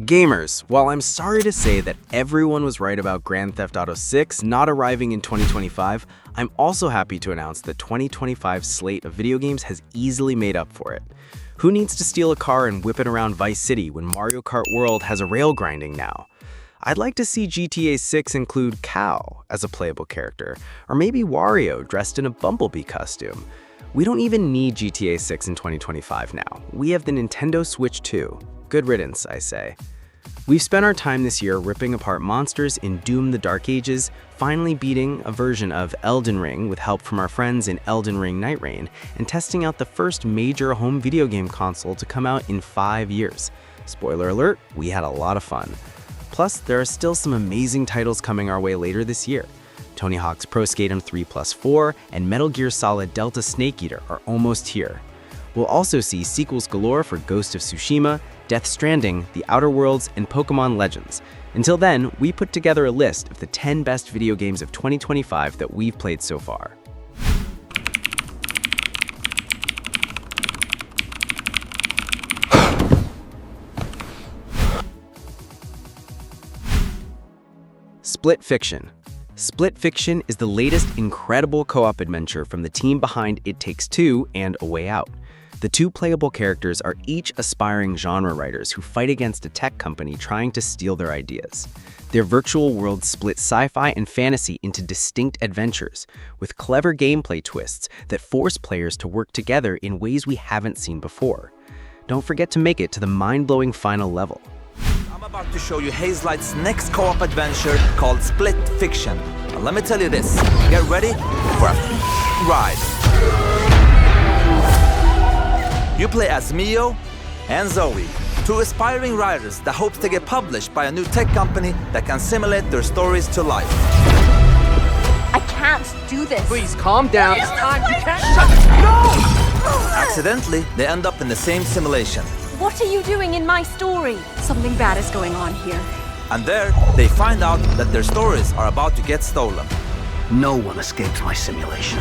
Gamers, while I'm sorry to say that everyone was right about Grand Theft Auto 6 not arriving in 2025, I'm also happy to announce that 2025's slate of video games has easily made up for it. Who needs to steal a car and whip it around Vice City when Mario Kart World has a rail grinding now? I'd like to see GTA 6 include Cow as a playable character, or maybe Wario dressed in a Bumblebee costume. We don't even need GTA 6 in 2025 now. We have the Nintendo Switch 2. Good riddance, I say. We've spent our time this year ripping apart monsters in Doom the Dark Ages, finally beating a version of Elden Ring with help from our friends in Elden Ring Nightreign, and testing out the first major home video game console to come out in 5 years. Spoiler alert, we had a lot of fun. Plus, there are still some amazing titles coming our way later this year. Tony Hawk's Pro Skater 3+4 and Metal Gear Solid Delta Snake Eater are almost here. We'll also see sequels galore for Ghost of Tsushima, Death Stranding, The Outer Worlds, and Pokémon Legends. Until then, we put together a list of the 10 best video games of 2025 that we've played so far. Split Fiction. Split Fiction is the latest incredible co-op adventure from the team behind It Takes Two and A Way Out. The two playable characters are each aspiring genre writers who fight against a tech company trying to steal their ideas. Their virtual worlds split sci-fi and fantasy into distinct adventures, with clever gameplay twists that force players to work together in ways we haven't seen before. Don't forget to make it to the mind-blowing final level. I'm about to show you Hazelight's next co-op adventure called Split Fiction. And let me tell you this, get ready for a ride. You play as Mio and Zoe, two aspiring writers that hope to get published by a new tech company that can simulate their stories to life. I can't do this. Please calm down. It's time. You can't shut it. No! Accidentally, they end up in the same simulation. What are you doing in my story? Something bad is going on here. And there, they find out that their stories are about to get stolen. No one escapes my simulation.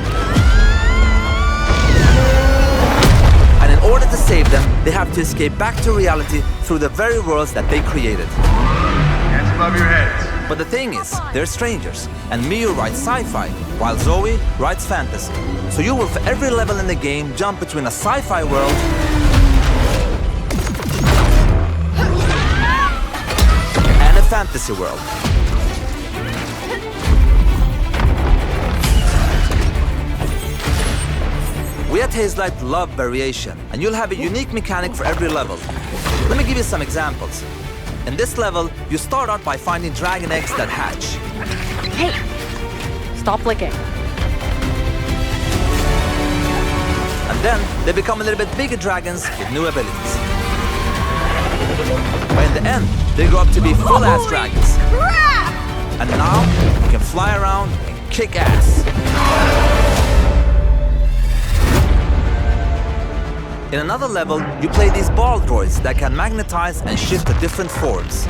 And in order to save them, they have to escape back to reality through the very worlds that they created. Hands above your heads. But the thing is, they're strangers, and Mio writes sci-fi, while Zoe writes fantasy. So you will, for every level in the game, jump between a sci-fi world and a fantasy world. We at Hazelight love variation, and you'll have a unique mechanic for every level. Let me give you some examples. In this level, you start out by finding dragon eggs that hatch. Hey, stop licking. And then, they become a little bit bigger dragons with new abilities. But in the end, they grow up to be full-ass dragons. Crap! And now, you can fly around and kick ass. In another level, you play these ball droids that can magnetize and shift to different forms.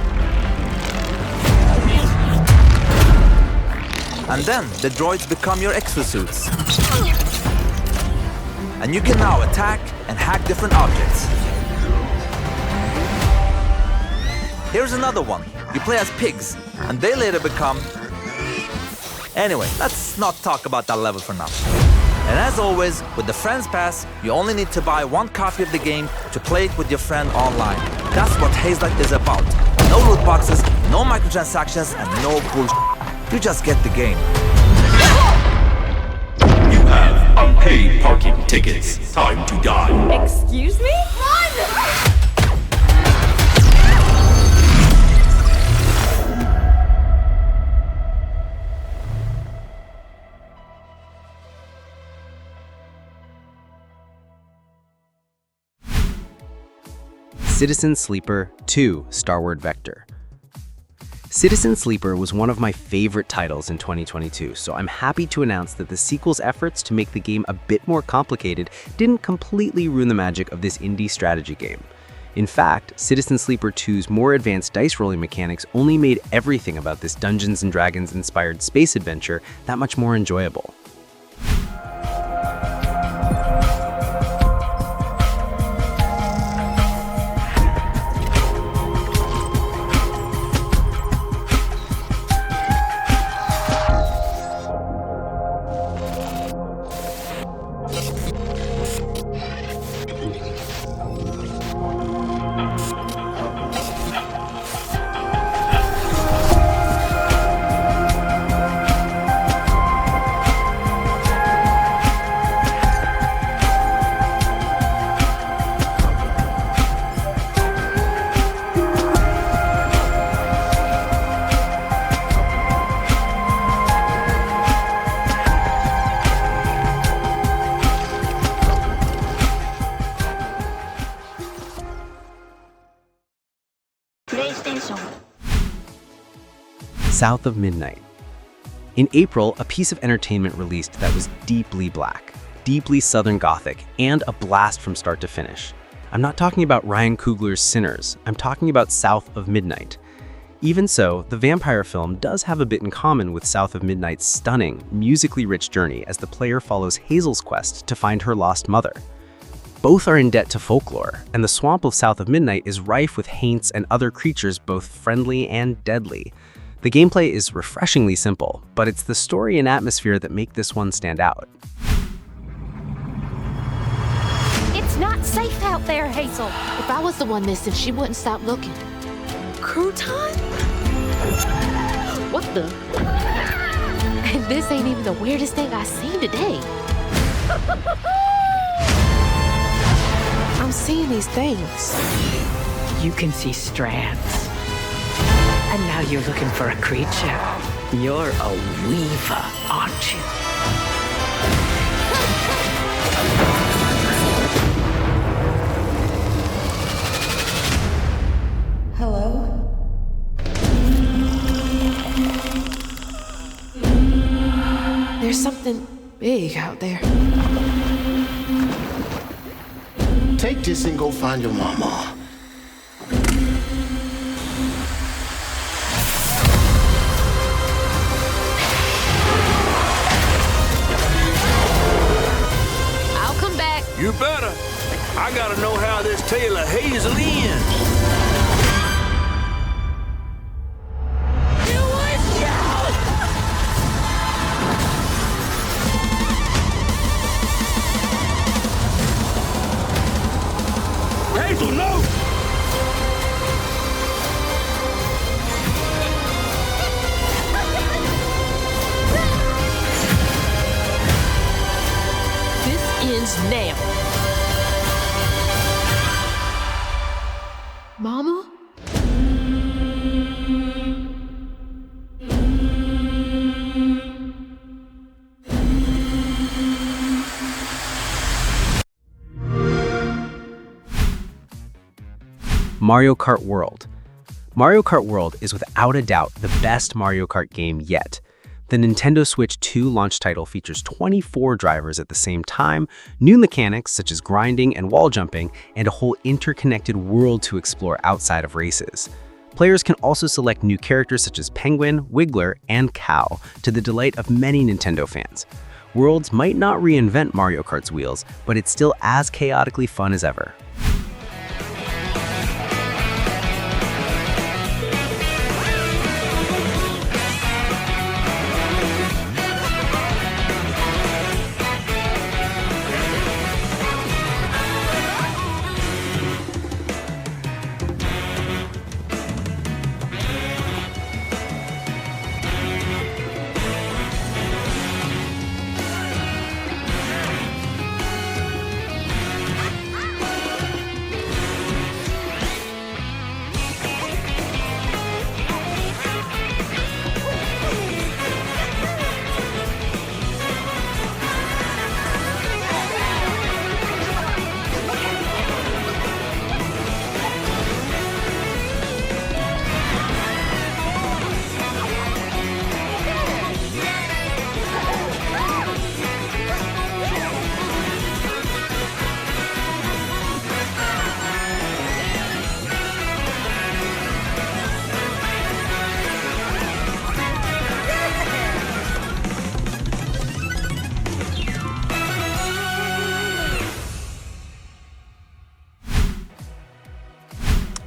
And then, the droids become your exosuits. And you can now attack and hack different objects. Here's another one. You play as pigs, and they later become... Anyway, let's not talk about that level for now. And as always, with the Friends Pass, you only need to buy one copy of the game to play it with your friend online. That's what Hazelight is about. No loot boxes, no microtransactions, and no bullshit. You just get the game. You have unpaid parking tickets. Time to die. Excuse me? Run! Citizen Sleeper 2 Starward Vector. Citizen Sleeper was one of my favorite titles in 2022, so I'm happy to announce that the sequel's efforts to make the game a bit more complicated didn't completely ruin the magic of this indie strategy game. In fact, Citizen Sleeper 2's more advanced dice rolling mechanics only made everything about this Dungeons & Dragons-inspired space adventure that much more enjoyable. South of Midnight. In April, a piece of entertainment released that was deeply black, deeply Southern Gothic, and a blast from start to finish. I'm not talking about Ryan Coogler's Sinners, I'm talking about South of Midnight. Even so, the vampire film does have a bit in common with South of Midnight's stunning, musically rich journey as the player follows Hazel's quest to find her lost mother. Both are in debt to folklore, and the swamp of South of Midnight is rife with haints and other creatures both friendly and deadly. The gameplay is refreshingly simple, but it's the story and atmosphere that make this one stand out. It's not safe out there, Hazel. If I was the one missing, she wouldn't stop looking. Crouton? What the? And this ain't even the weirdest thing I've seen today. I'm seeing these things. You can see strands. And now you're looking for a creature. You're a weaver, aren't you? Hello? There's something big out there. Take this and go find your mama. I'll come back. You better. I gotta know how this tale of Hazel ends. Hazel, no! This ends now. Mama? Mario Kart World. Mario Kart World is without a doubt the best Mario Kart game yet. The Nintendo Switch 2 launch title features 24 drivers at the same time, new mechanics such as grinding and wall jumping, and a whole interconnected world to explore outside of races. Players can also select new characters such as Penguin, Wiggler, and Cow, to the delight of many Nintendo fans. Worlds might not reinvent Mario Kart's wheels, but it's still as chaotically fun as ever.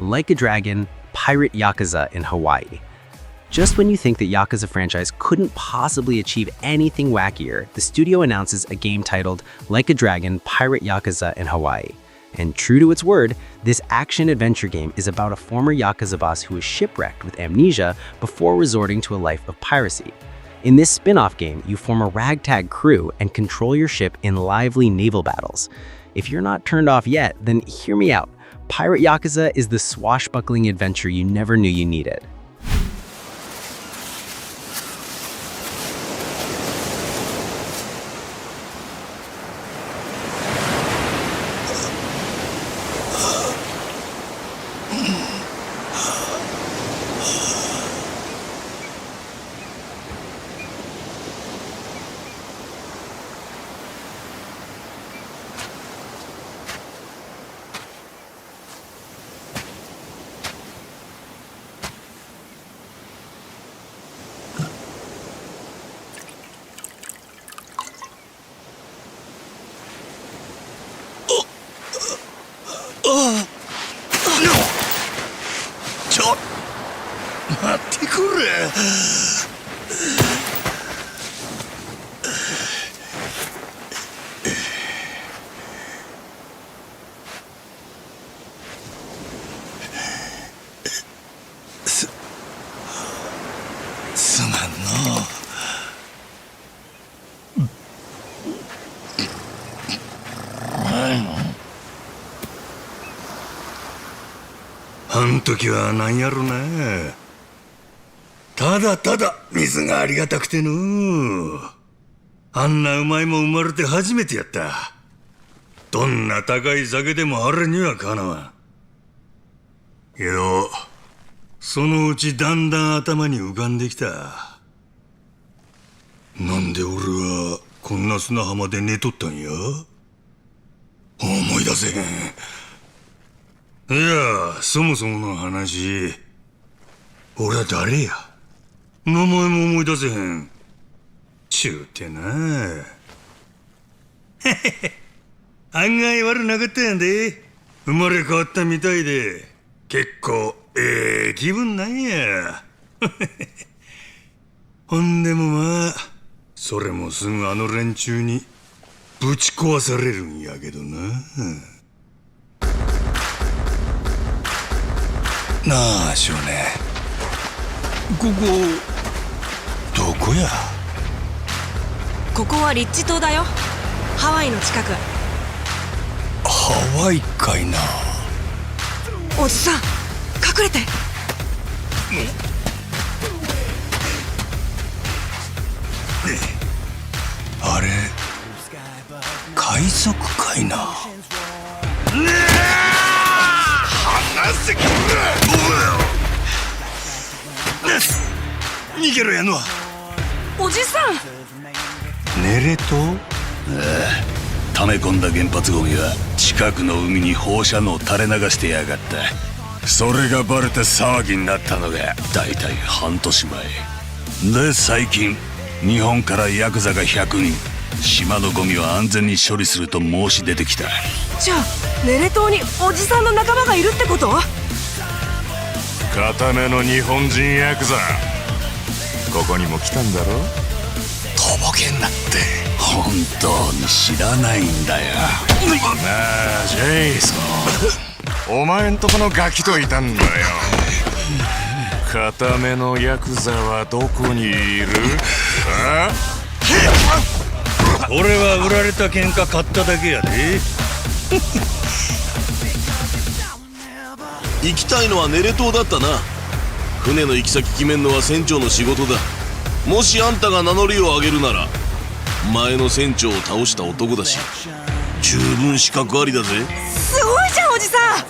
Like a Dragon, Pirate Yakuza in Hawaii. Just when you think the Yakuza franchise couldn't possibly achieve anything wackier, the studio announces a game titled Like a Dragon, Pirate Yakuza in Hawaii. And true to its word, this action-adventure game is about a former Yakuza boss who is shipwrecked with amnesia before resorting to a life of piracy. In this spin-off game, you form a ragtag crew and control your ship in lively naval battles. If you're not turned off yet, then hear me out. Pirate Yakuza is the swashbuckling adventure you never knew you needed. 待ってくれ。すまんの。あん時はなんやろな。ただただ水がありがたくての。あんなうまいもん生まれて初めてやった。どんな高い酒でもあれにはかなわん。けどそのうちだんだん頭に浮かんできた。なんで俺はこんな砂浜で寝とったんや。思い出せへん。いや、そもそもの話、俺は誰や。名前も思い出せへん。ちゅうてな。案外悪なかったやんで。生まれ変わったみたいで、結構気分なんや。ほんでもまあ、それもすぐあの連中にぶち壊されるんやけどな。なあ少年、ここどこや。ここはリッチ島だよ。ハワイの近く。ハワイかいな。おじさん隠れて。あれ海賊かいな。離せくれ。逃げろやのは。おじさん。寝れと。溜め込んだ原発ゴミは近くの海に放射能を垂れ流してやがった。それがバレて騒ぎになったのがだいたい半年前で、最近日本からヤクザが100人島のゴミを安全に処理すると申し出てきた。じゃあネレ島におじさんの仲間がいるってこと？固めの日本人ヤクザ、ここにも来たんだろ。とぼけんなって。本当に知らないんだよ。なあジェイソン、お前んとこのガキといたんだよ。固めのヤクザはどこにいる？あ？俺は売られた喧嘩買っただけやで。行きたいのはネレ島だったな。船の行き先決めんのは船長の仕事だ。もしあんたが名乗りを上げるなら、前の船長を倒した男だし、十分資格ありだぜ。すごいじゃんおじさん。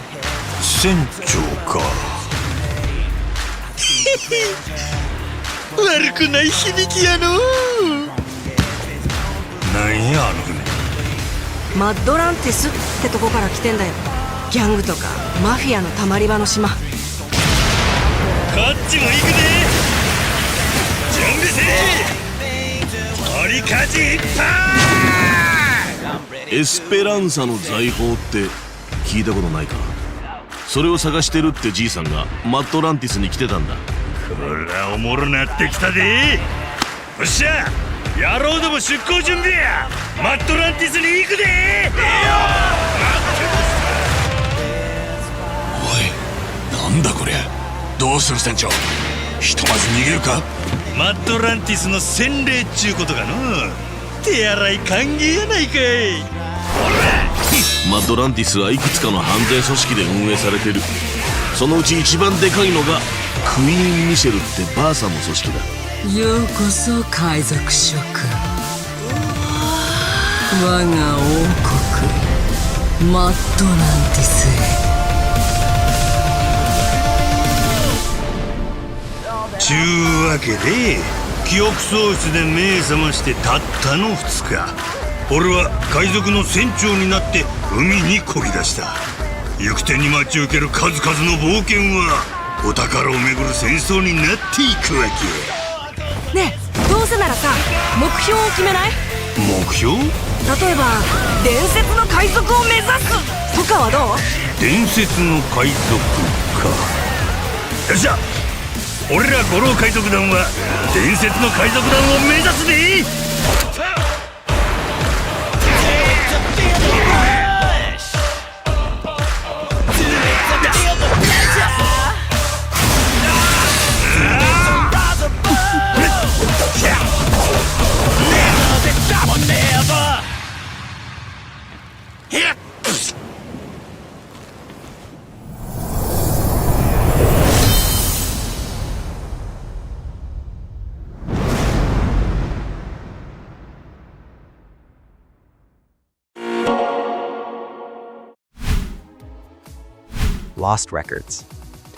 船長か。悪くない響きやの。なんやあの船。マッドランティスってとこから来てんだよ。ギャングとかマフィアのたまり場の島。こっちも行くで。準備せえ。取りかじいっぱエスペランサの財宝って聞いたことないか。それを探してるってじいさんがマッドランティスに来てたんだ。こらおもろなってきたで。よっしゃ野郎ども出航準備や。マッドランティスに行くで。おいなんだこりゃ。どうする船長、ひとまず逃げるか。マッドランティスの洗礼っちゅうことかの。手洗い歓迎やないかい。マッドランティスはいくつかの犯罪組織で運営されてる。そのうち一番でかいのがクイーン・ミシェルってバーサの組織だ。ようこそ海賊諸君、我が王国マッドランティスへ。ちゅうわけで記憶喪失で目覚ましてたったの2日、俺は海賊の船長になって海に漕ぎ出した。行く手に待ち受ける数々の冒険はお宝をめぐる戦争になっていくわけ。ねえ、どうせならさ、目標を決めない？目標？例えば伝説の海賊を目指すとかはどう？伝説の海賊か。よっしゃ、俺ら五郎海賊団は伝説の海賊団を目指すで。Lost Records.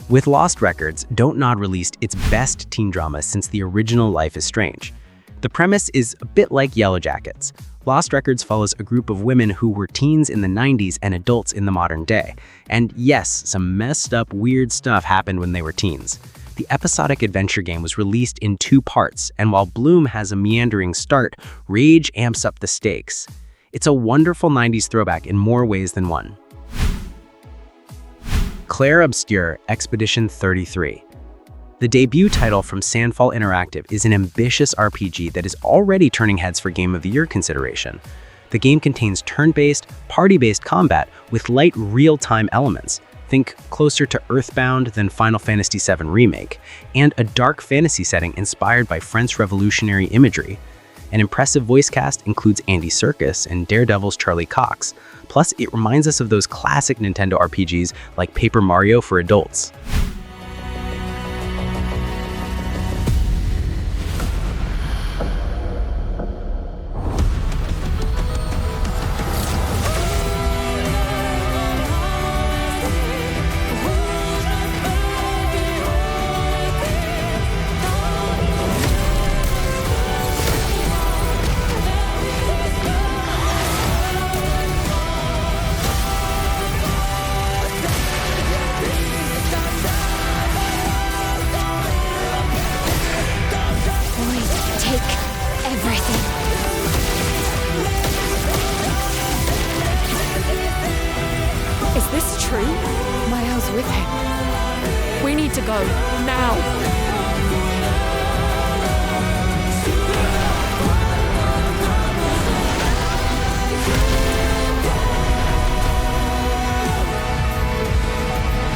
With Lost Records, Don't Nod released its best teen drama since the original Life is Strange. The premise is a bit like Yellow Jackets. Lost Records follows a group of women who were teens in the 90s and adults in the modern day. And yes, some messed up, weird stuff happened when they were teens. The episodic adventure game was released in 2 parts, and while Bloom has a meandering start, Rage amps up the stakes. It's a wonderful 90s throwback in more ways than one. Clair Obscur Expedition 33. The debut title from Sandfall Interactive is an ambitious RPG that is already turning heads for Game of the Year consideration. The game contains turn-based, party-based combat with light real-time elements. Think closer to Earthbound than Final Fantasy VII Remake, and a dark fantasy setting inspired by French revolutionary imagery. An impressive voice cast includes Andy Serkis and Daredevil's Charlie Cox. Plus, it reminds us of those classic Nintendo RPGs like Paper Mario for adults. Is this true? Miles with him. We need to go, now.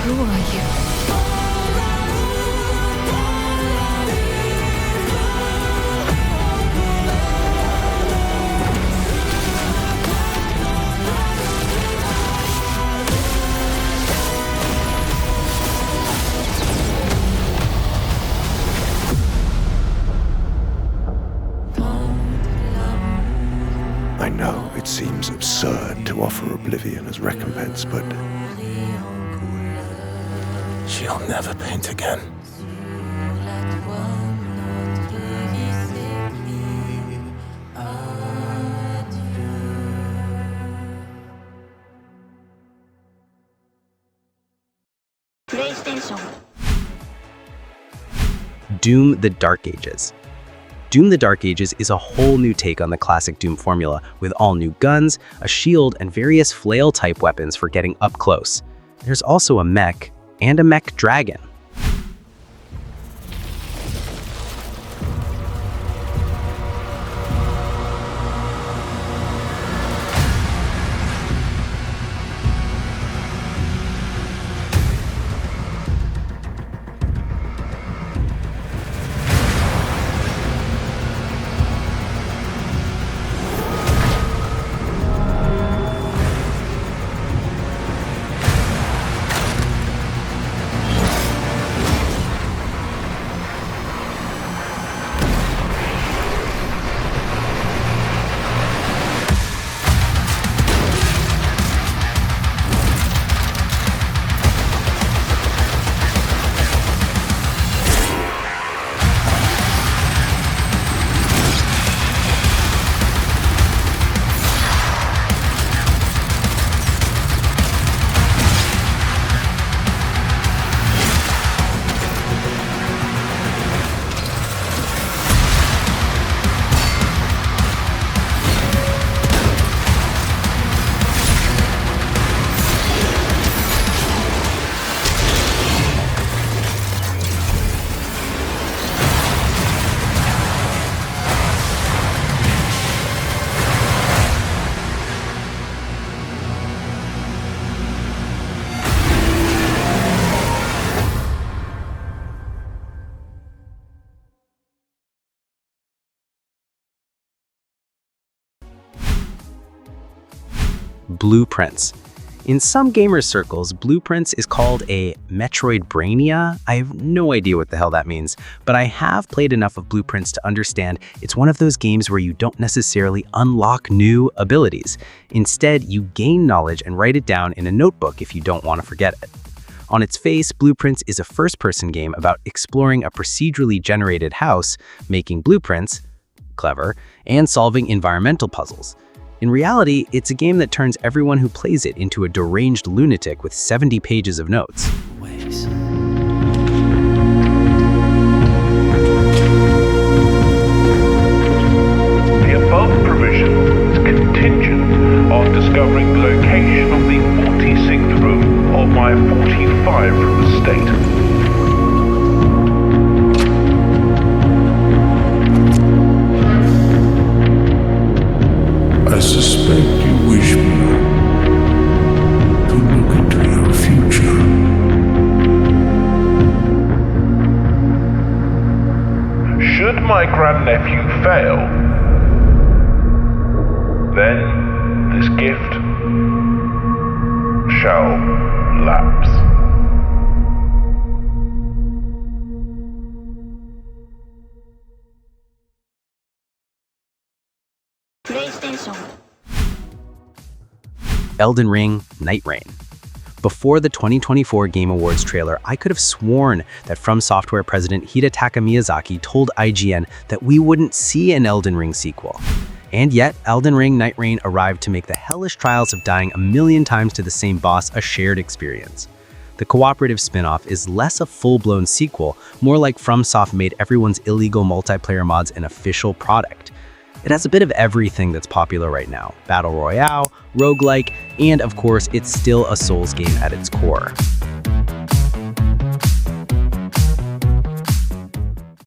Who are you? I know it seems absurd to offer oblivion as recompense, but she'll never paint again. Doom: The Dark Ages. Doom: The Dark Ages is a whole new take on the classic Doom formula, with all new guns, a shield, and various flail-type weapons for getting up close. There's also a mech, and a mech dragon. Blueprints. In some gamer circles, Blueprints is called a Metroidvania. I have no idea what the hell that means, but I have played enough of Blueprints to understand it's one of those games where you don't necessarily unlock new abilities. Instead, you gain knowledge and write it down in a notebook if you don't want to forget it. On its face, Blueprints is a first-person game about exploring a procedurally generated house, making blueprints, clever, and solving environmental puzzles. In reality, it's a game that turns everyone who plays it into a deranged lunatic with 70 pages of notes. The above provision is contingent on discovering the location of the 46th room of my 45-room estate. I suspect you wish me to look into your future. Should my grandnephew fail, then this gift shall lapse. Elden Ring, Nightreign. Before the 2024 Game Awards trailer, I could have sworn that From Software president Hidetaka Miyazaki told IGN that we wouldn't see an Elden Ring sequel. And yet, Elden Ring Nightreign arrived to make the hellish trials of dying a million times to the same boss a shared experience. The cooperative spin-off is less a full-blown sequel, more like FromSoft made everyone's illegal multiplayer mods an official product. It has a bit of everything that's popular right now: Battle Royale, roguelike, and of course, it's still a Souls game at its core.